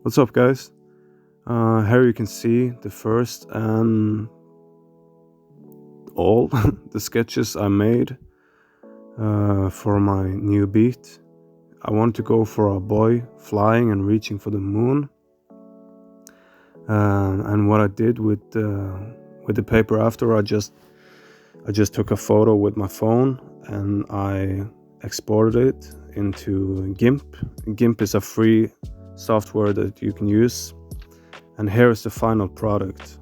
What's up, guys? Here you can see the first and all the sketches I made for my new beat. I want to go for a boy flying and reaching for the moon. And what I did with the paper after, I just took a photo with my phone and I exported it into GIMP. GIMP is a free software that you can use, and here is the final product.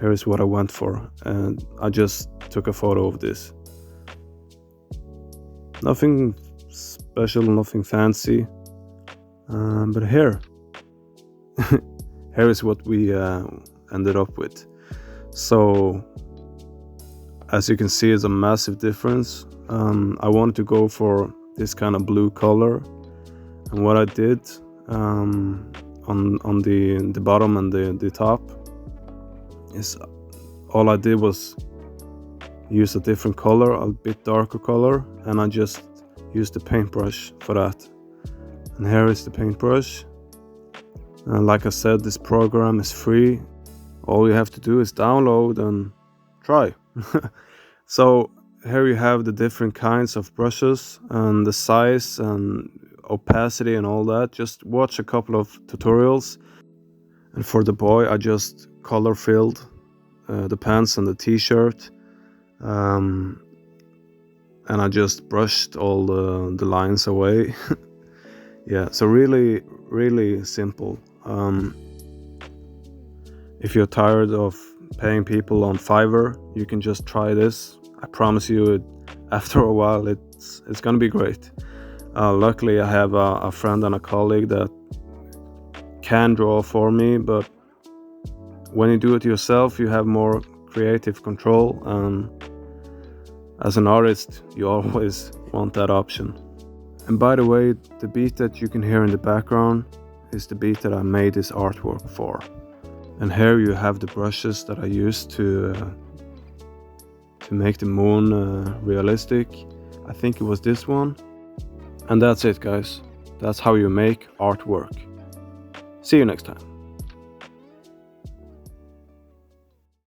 Here is what I went for, and I just took a photo of this. Nothing special, nothing fancy, but here is what we ended up with. So as you can see, it's a massive difference. I wanted to go for this kind of blue color, and what I did on the bottom and the top is all I did was use a different color, a bit darker color, and I just used the paintbrush for that. And here is the paintbrush. And like I said, this program is free. All you have to do is download and try. So here you have the different kinds of brushes and the size and opacity and all that. Just watch a couple of tutorials. And for the boy, I just color filled the pants and the t-shirt, and I just brushed all the lines away. Yeah, so really simple. If you're tired of paying people on Fiverr, you can just try this. I promise you, after a while, it's gonna be great. Luckily, I have a friend and a colleague that can draw for me, but when you do it yourself, you have more creative control, and as an artist, you always want that option. And by the way, the beat that you can hear in the background is the beat that I made this artwork for. And here you have the brushes that I used to make the moon realistic. I think it was this one. And that's it, guys. That's how you make artwork. See you next time.